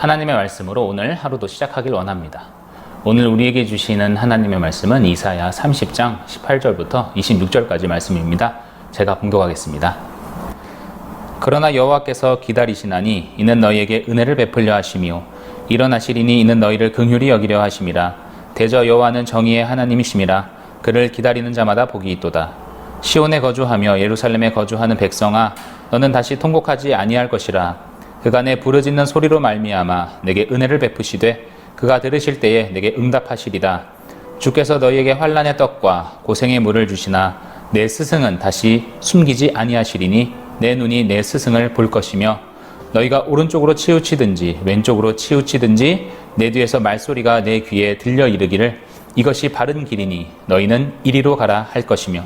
하나님의 말씀으로 오늘 하루도 시작하길 원합니다. 오늘 우리에게 주시는 하나님의 말씀은 이사야 30장 18절부터 26절까지 말씀입니다. 제가 봉독하겠습니다. 그러나 여호와께서 기다리시나니 이는 너희에게 은혜를 베풀려 하시며 일어나시리니 이는 너희를 긍휼히 여기려 하심이라. 대저 여호와는 정의의 하나님이심이라. 그를 기다리는 자마다 복이 있도다. 시온에 거주하며 예루살렘에 거주하는 백성아, 너는 다시 통곡하지 아니할 것이라. 그가 내 부르짖는 소리로 말미암아 내게 은혜를 베푸시되 그가 들으실 때에 내게 응답하시리라. 주께서 너희에게 환난의 떡과 고생의 물을 주시나 내 스승은 다시 숨기지 아니하시리니 내 눈이 내 스승을 볼 것이며 너희가 오른쪽으로 치우치든지 왼쪽으로 치우치든지 내 뒤에서 말소리가 내 귀에 들려 이르기를 이것이 바른 길이니 너희는 이리로 가라 할 것이며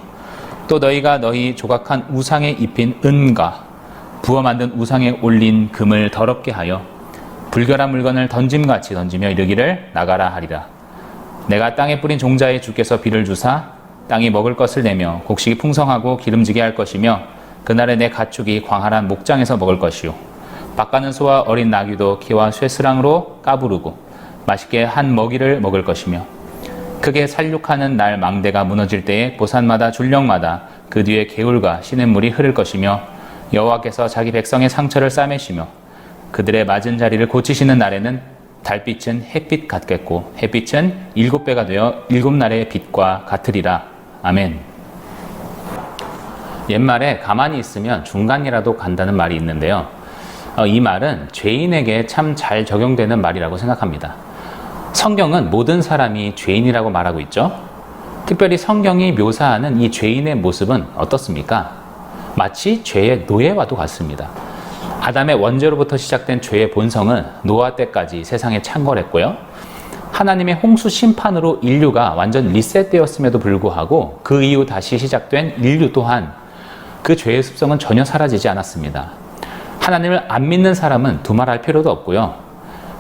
또 너희가 너희 조각한 우상에 입힌 은과 부어 만든 우상에 올린 금을 더럽게 하여 불결한 물건을 던짐같이 던지며 이르기를 나가라 하리라. 내가 땅에 뿌린 종자에 주께서 비를 주사 땅이 먹을 것을 내며 곡식이 풍성하고 기름지게 할 것이며 그날에 내 가축이 광활한 목장에서 먹을 것이요 밭가는 소와 어린 나귀도 키와 쇠스랑으로 까부르고 맛있게 한 먹이를 먹을 것이며 크게 살육하는 날 망대가 무너질 때에 보산마다 줄령마다 그 뒤에 개울과 시냇물이 흐를 것이며 여호와께서 자기 백성의 상처를 싸매시며 그들의 맞은 자리를 고치시는 날에는 달빛은 햇빛 같겠고 햇빛은 7배가 되어 7날의 빛과 같으리라. 아멘. 옛말에 가만히 있으면 중간이라도 간다는 말이 있는데요. 이 말은 죄인에게 참 잘 적용되는 말이라고 생각합니다. 성경은 모든 사람이 죄인이라고 말하고 있죠. 특별히 성경이 묘사하는 이 죄인의 모습은 어떻습니까? 마치 죄의 노예와도 같습니다. 아담의 원죄로부터 시작된 죄의 본성은 노아 때까지 세상에 창궐했고요. 하나님의 홍수 심판으로 인류가 완전 리셋되었음에도 불구하고 그 이후 다시 시작된 인류 또한 그 죄의 습성은 전혀 사라지지 않았습니다. 하나님을 안 믿는 사람은 두말할 필요도 없고요.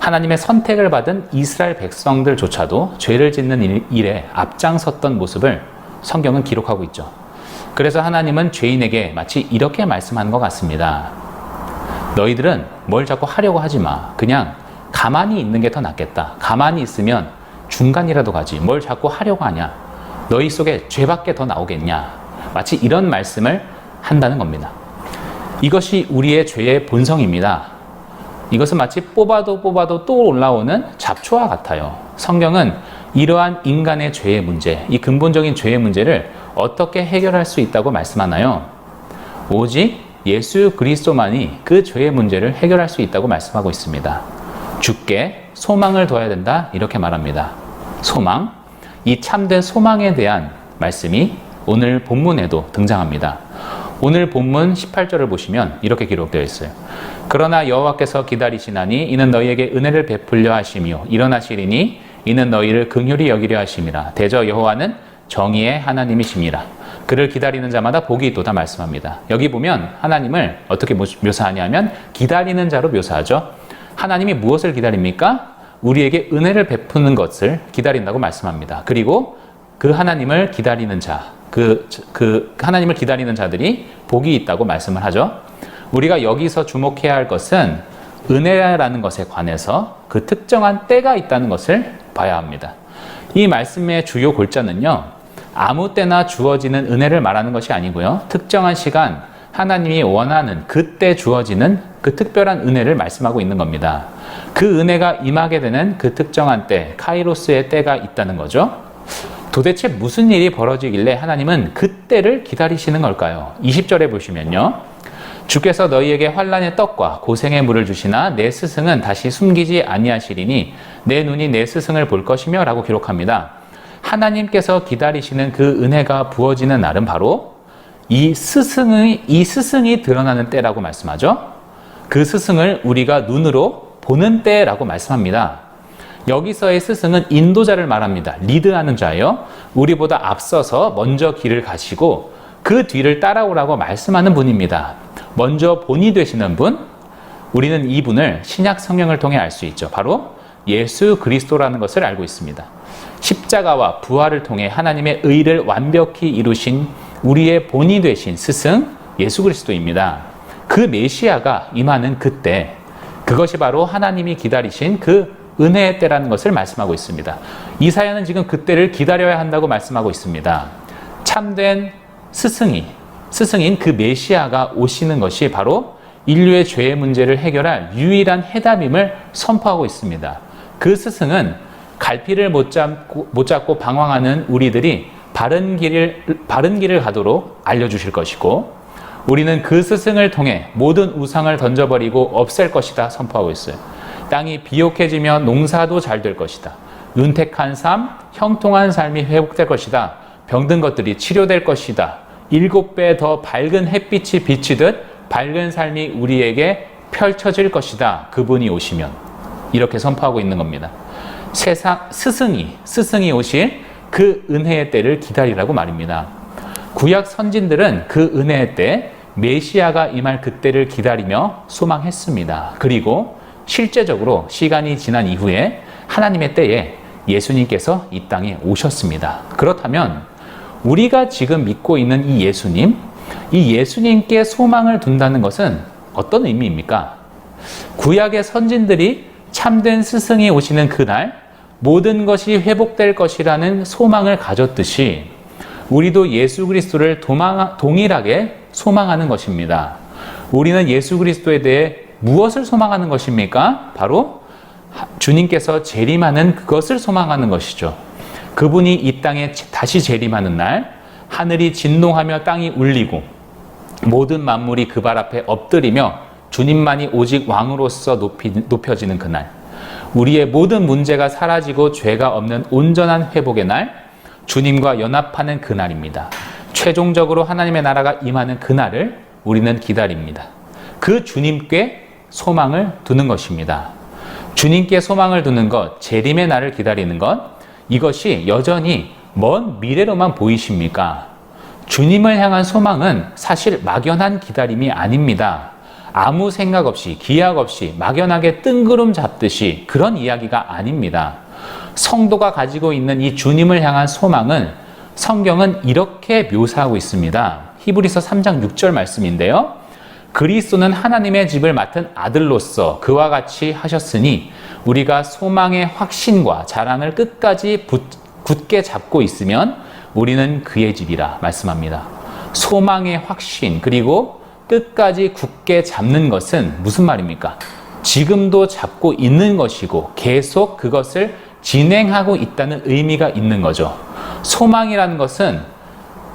하나님의 선택을 받은 이스라엘 백성들조차도 죄를 짓는 일에 앞장섰던 모습을 성경은 기록하고 있죠. 그래서 하나님은 죄인에게 마치 이렇게 말씀하는 것 같습니다. 너희들은 뭘 자꾸 하려고 하지 마. 그냥 가만히 있는 게 더 낫겠다. 가만히 있으면 중간이라도 가지. 뭘 자꾸 하려고 하냐. 너희 속에 죄밖에 더 나오겠냐. 마치 이런 말씀을 한다는 겁니다. 이것이 우리의 죄의 본성입니다. 이것은 마치 뽑아도 또 올라오는 잡초와 같아요. 성경은 이러한 인간의 죄의 문제, 이 근본적인 죄의 문제를 어떻게 해결할 수 있다고 말씀하나요? 오직 예수 그리스도만이 그 죄의 문제를 해결할 수 있다고 말씀하고 있습니다. 주께 소망을 둬야 된다 이렇게 말합니다. 소망, 이 참된 소망에 대한 말씀이 오늘 본문에도 등장합니다. 오늘 본문 18절을 보시면 이렇게 기록되어 있어요. 그러나 여호와께서 기다리시나니 이는 너희에게 은혜를 베풀려 하시며 일어나시리니 이는 너희를 긍휼히 여기려 하심이라. 대저 여호와는 정의의 하나님이심이라. 그를 기다리는 자마다 복이 있도다 말씀합니다. 여기 보면 하나님을 어떻게 묘사하냐면 기다리는 자로 묘사하죠. 하나님이 무엇을 기다립니까? 우리에게 은혜를 베푸는 것을 기다린다고 말씀합니다. 그리고 그 하나님을 기다리는 자, 하나님을 기다리는 자들이 복이 있다고 말씀을 하죠. 우리가 여기서 주목해야 할 것은 은혜라는 것에 관해서 그 특정한 때가 있다는 것을 봐야 합니다. 이 말씀의 주요 골자는요, 아무 때나 주어지는 은혜를 말하는 것이 아니고요, 특정한 시간 하나님이 원하는 그때 주어지는 그 특별한 은혜를 말씀하고 있는 겁니다. 그 은혜가 임하게 되는 그 특정한 때, 카이로스의 때가 있다는 거죠. 도대체 무슨 일이 벌어지길래 하나님은 그때를 기다리시는 걸까요? 20절에 보시면요, 주께서 너희에게 환난의 떡과 고생의 물을 주시나 내 스승은 다시 숨기지 아니하시리니 내 눈이 내 스승을 볼 것이며 라고 기록합니다. 하나님께서 기다리시는 그 은혜가 부어지는 날은 바로 이 스승이 드러나는 때라고 말씀하죠. 그 스승을 우리가 눈으로 보는 때라고 말씀합니다. 여기서의 스승은 인도자를 말합니다. 리드하는 자예요. 우리보다 앞서서 먼저 길을 가시고 그 뒤를 따라오라고 말씀하는 분입니다. 먼저 본이 되시는 분, 우리는 이분을 신약 성경을 통해 알 수 있죠. 바로 예수 그리스도라는 것을 알고 있습니다. 십자가와 부활을 통해 하나님의 의를 완벽히 이루신 우리의 본이 되신 스승 예수 그리스도입니다. 그 메시아가 임하는 그때 그것이 바로 하나님이 기다리신 그 은혜의 때라는 것을 말씀하고 있습니다. 이사야는 지금 그 때를 기다려야 한다고 말씀하고 있습니다. 참된 스승인 그 메시아가 오시는 것이 바로 인류의 죄의 문제를 해결할 유일한 해답임을 선포하고 있습니다. 그 스승은 갈피를 못 잡고 방황하는 우리들이 바른 길을 가도록 알려주실 것이고, 우리는 그 스승을 통해 모든 우상을 던져버리고 없앨 것이다 선포하고 있어요. 땅이 비옥해지며 농사도 잘 될 것이다. 윤택한 삶, 형통한 삶이 회복될 것이다. 병든 것들이 치료될 것이다. 7배 더 밝은 햇빛이 비치듯 밝은 삶이 우리에게 펼쳐질 것이다. 그분이 오시면. 이렇게 선포하고 있는 겁니다. 스승이 오실 그 은혜의 때를 기다리라고 말입니다. 구약 선진들은 그 은혜의 때, 메시아가 임할 그때를 기다리며 소망했습니다. 그리고 실제적으로 시간이 지난 이후에 하나님의 때에 예수님께서 이 땅에 오셨습니다. 그렇다면 우리가 지금 믿고 있는 이 예수님께 소망을 둔다는 것은 어떤 의미입니까? 구약의 선진들이 참된 스승이 오시는 그날 모든 것이 회복될 것이라는 소망을 가졌듯이 우리도 예수 그리스도를 동일하게 소망하는 것입니다. 우리는 예수 그리스도에 대해 무엇을 소망하는 것입니까? 바로 주님께서 재림하는 그것을 소망하는 것이죠. 그분이 이 땅에 다시 재림하는 날, 하늘이 진동하며 땅이 울리고 모든 만물이 그 발 앞에 엎드리며 주님만이 오직 왕으로서 높여지는 그날, 우리의 모든 문제가 사라지고 죄가 없는 온전한 회복의 날, 주님과 연합하는 그날입니다. 최종적으로 하나님의 나라가 임하는 그날을 우리는 기다립니다. 그 주님께 소망을 두는 것입니다. 주님께 소망을 두는 것, 재림의 날을 기다리는 것, 이것이 여전히 먼 미래로만 보이십니까? 주님을 향한 소망은 사실 막연한 기다림이 아닙니다. 아무 생각 없이, 기약 없이 막연하게 뜬구름 잡듯이 그런 이야기가 아닙니다. 성도가 가지고 있는 이 주님을 향한 소망은 성경은 이렇게 묘사하고 있습니다. 히브리서 3장 6절 말씀인데요. 그리스도는 하나님의 집을 맡은 아들로서 그와 같이 하셨으니 우리가 소망의 확신과 자랑을 끝까지 굳게 잡고 있으면 우리는 그의 집이라 말씀합니다. 소망의 확신, 그리고 끝까지 굳게 잡는 것은 무슨 말입니까? 지금도 잡고 있는 것이고 계속 그것을 진행하고 있다는 의미가 있는 거죠. 소망이라는 것은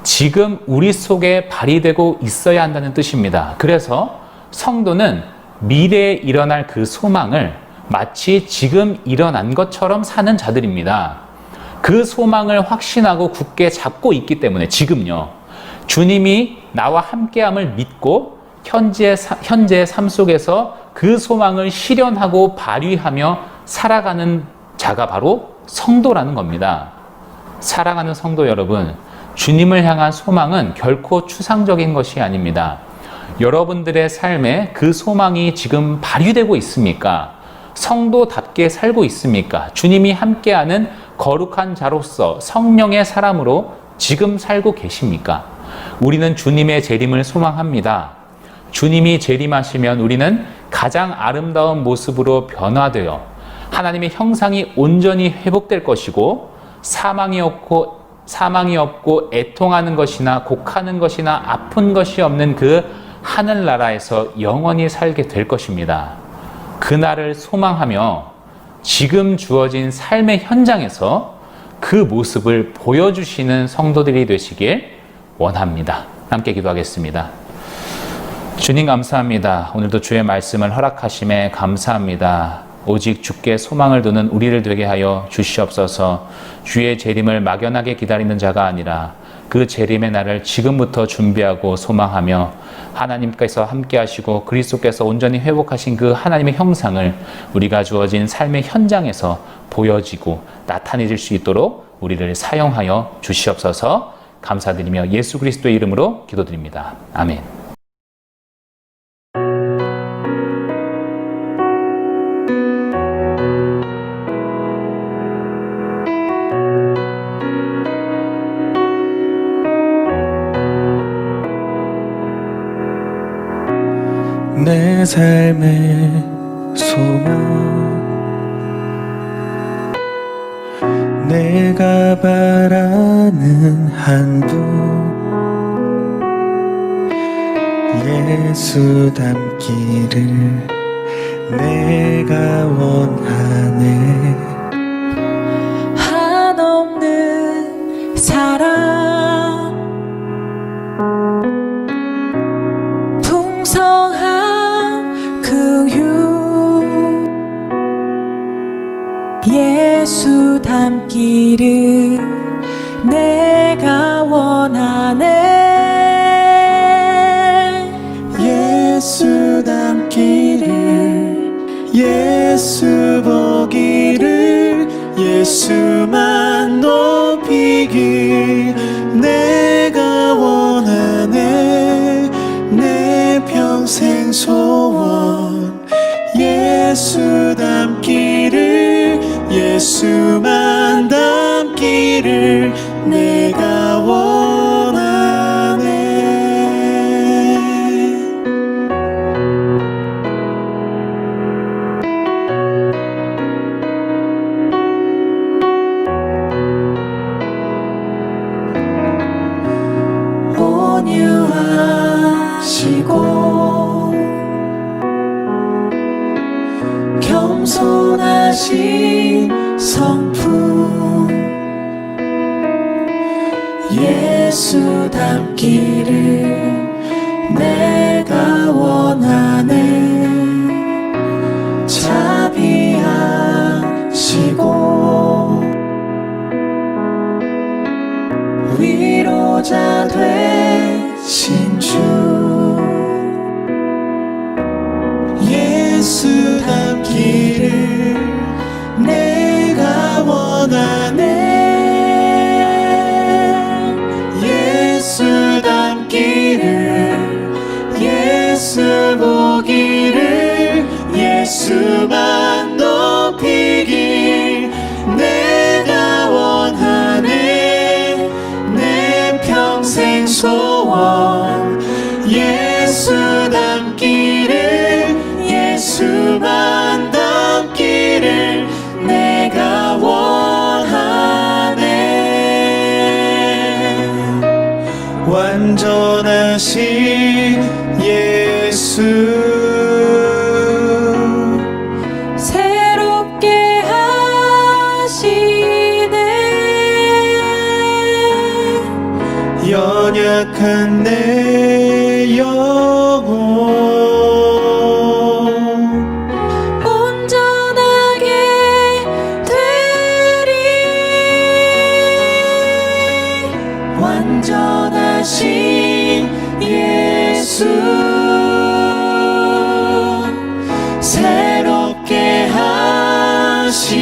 지금 우리 속에 발휘되고 있어야 한다는 뜻입니다. 그래서 성도는 미래에 일어날 그 소망을 마치 지금 일어난 것처럼 사는 자들입니다. 그 소망을 확신하고 굳게 잡고 있기 때문에 지금요, 주님이 나와 함께함을 믿고 현재의 삶 속에서 그 소망을 실현하고 발휘하며 살아가는 자가 바로 성도라는 겁니다. 사랑하는 성도 여러분, 주님을 향한 소망은 결코 추상적인 것이 아닙니다. 여러분들의 삶에 그 소망이 지금 발휘되고 있습니까? 성도답게 살고 있습니까? 주님이 함께하는 거룩한 자로서 성령의 사람으로 지금 살고 계십니까? 우리는 주님의 재림을 소망합니다. 주님이 재림하시면 우리는 가장 아름다운 모습으로 변화되어 하나님의 형상이 온전히 회복될 것이고 사망이 없고 애통하는 것이나 곡하는 것이나 아픈 것이 없는 그 하늘나라에서 영원히 살게 될 것입니다. 그날을 소망하며 지금 주어진 삶의 현장에서 그 모습을 보여주시는 성도들이 되시길 원합니다. 함께 기도하겠습니다. 주님 감사합니다. 오늘도 주의 말씀을 허락하심에 감사합니다. 오직 주께 소망을 두는 우리를 되게 하여 주시옵소서. 주의 재림을 막연하게 기다리는 자가 아니라 그 재림의 날을 지금부터 준비하고 소망하며 하나님께서 함께 하시고 그리스도께서 온전히 회복하신 그 하나님의 형상을 우리가 주어진 삶의 현장에서 보여지고 나타내질 수 있도록 우리를 사용하여 주시옵소서. 감사드리며 예수 그리스도의 이름으로 기도드립니다. 아멘. 내 삶에 소망 내가 바라는 한 분 예수 닮기를 내가 원하네 한없는 사랑 풍성한 긍휼 예수 닮기를 내가 원하네 예수 닮기를 예수 보기를 예수만 높이길 내가 원하네 내 평생 소원 예수 닮기를 예수만 닮기를 내가 원하네 온유하시고 겸손하신 성품 예수 닮기를 내가 원하네 자비하시고 위로자 되신 주 예수 닮기를 내가 원하네 예수 닮기를 예수 보기를 예수만 높이길 내가 원하네 내 평생 소원 예수 닮기를 예수만 닮기를 내가 원하네 완전하신 예수 새롭게 하시네 연약한 내 영혼 온전하게 되리 완전하신 예수 새롭게 하시네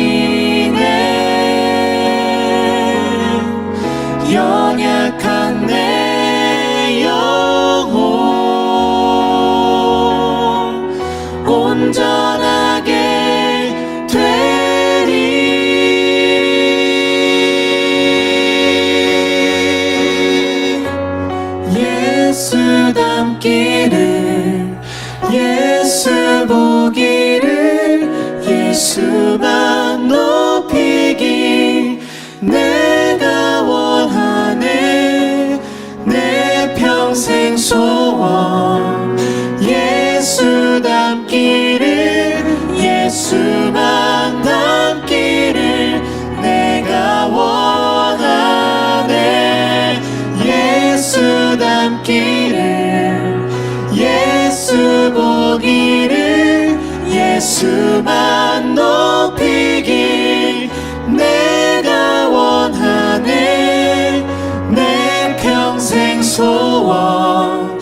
연약한 내 영혼 온전하게 되리 예수 닮기를 예수 보기를 예수만 높이길 내가 원하네 내 평생 소원 예수 닮기를 예수만 닮기를 내가 원하네 예수 닮기를 예수 보기를 예수만 높이길 내가 원하네 내 평생 소원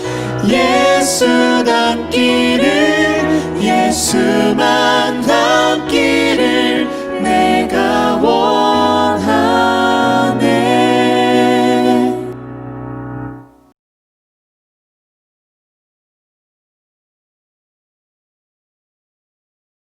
예수 닮기를 예수만 닮기를 내가 원하네